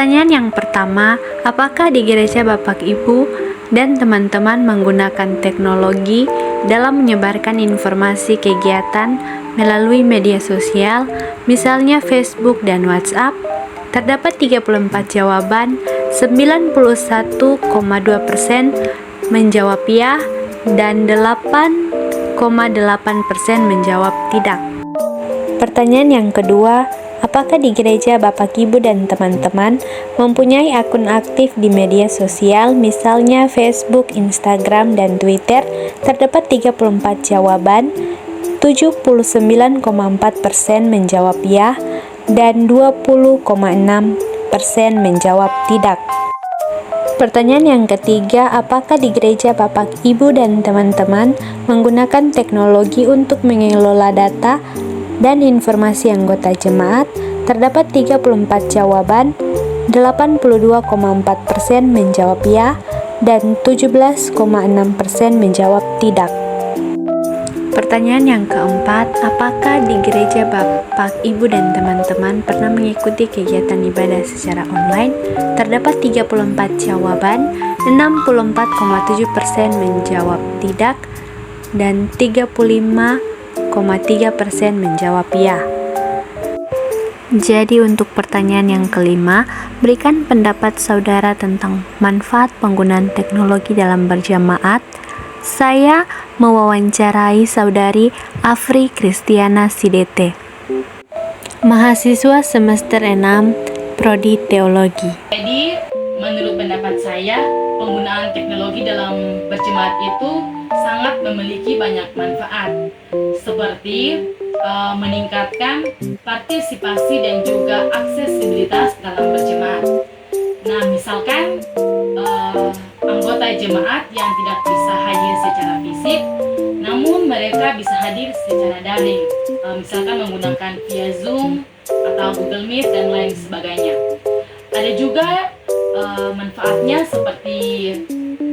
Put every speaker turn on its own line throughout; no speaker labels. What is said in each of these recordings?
Pertanyaan yang pertama, apakah di gereja Bapak Ibu dan teman-teman menggunakan teknologi dalam menyebarkan informasi kegiatan melalui media sosial, misalnya Facebook dan WhatsApp? Terdapat 34 jawaban, 91,2% menjawab ya, dan 8,8% menjawab tidak. Pertanyaan yang kedua, apakah di gereja Bapak Ibu dan teman-teman mempunyai akun aktif di media sosial, misalnya Facebook, Instagram, dan Twitter? Terdapat 34 jawaban, 79,4% menjawab ya, dan 20,6% menjawab tidak. Pertanyaan yang ketiga, apakah di gereja Bapak Ibu dan teman-teman menggunakan teknologi untuk mengelola data dan informasi anggota jemaat? Terdapat 34 jawaban, 82,4% menjawab ya, dan 17,6% menjawab tidak. Pertanyaan yang keempat, apakah di gereja Bapak, Ibu, dan teman-teman pernah mengikuti kegiatan ibadah secara online? Terdapat 34 jawaban, 64,7% menjawab tidak, dan 35,3% menjawab ya. Jadi untuk pertanyaan yang kelima, berikan pendapat saudara tentang manfaat penggunaan teknologi dalam berjamaat. Saya mewawancarai saudari Afri Kristiana Sidete, mahasiswa semester 6, Prodi Teologi.
Jadi, menurut pendapat saya, penggunaan teknologi dalam berjemaat itu sangat memiliki banyak manfaat, seperti meningkatkan partisipasi dan juga aksesibilitas dalam berjemaat. Nah, misalkan anggota jemaat yang tidak bisa hadir secara fisik, namun mereka bisa hadir secara daring, misalkan menggunakan via Zoom atau Google Meet dan lain sebagainya. Ada juga manfaatnya seperti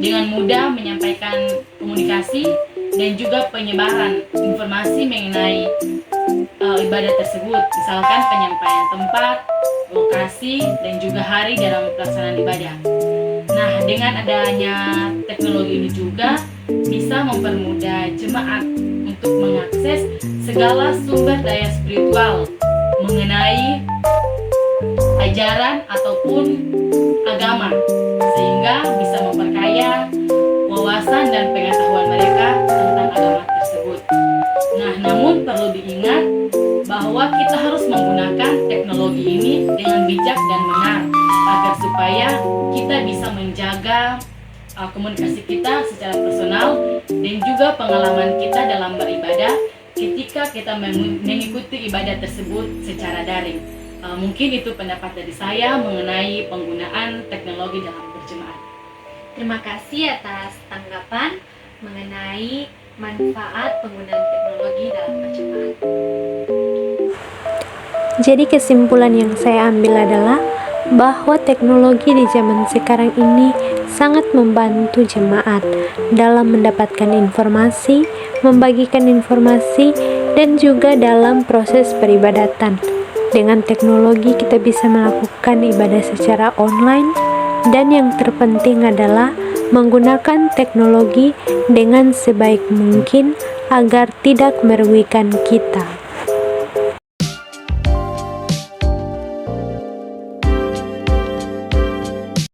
dengan mudah menyampaikan komunikasi dan juga penyebaran informasi mengenai ibadah tersebut, misalkan penyampaian tempat, lokasi, dan juga hari dalam pelaksanaan ibadah. Nah, dengan adanya teknologi ini juga bisa mempermudah jemaat untuk mengakses segala sumber daya spiritual mengenai ajaran ataupun agama, sehingga bisa memperkaya wawasan dan pengetahuan mereka tentang agama tersebut. Nah, namun perlu diingat bahwa kita harus menggunakan teknologi ini dengan bijak dan benar, agar supaya kita bisa menjaga komunikasi kita secara personal dan juga pengalaman kita dalam beribadah ketika kita mengikuti ibadah tersebut secara daring. Mungkin itu pendapat dari saya mengenai penggunaan teknologi dalam berjemaat.
Terima kasih atas tanggapan mengenai manfaat penggunaan teknologi dalam berjemaat. Jadi kesimpulan yang saya ambil adalah bahwa teknologi di zaman sekarang ini sangat membantu jemaat dalam mendapatkan informasi, membagikan informasi, dan juga dalam proses peribadatan. Dengan teknologi kita bisa melakukan ibadah secara online, dan yang terpenting adalah menggunakan teknologi dengan sebaik mungkin agar tidak merugikan kita.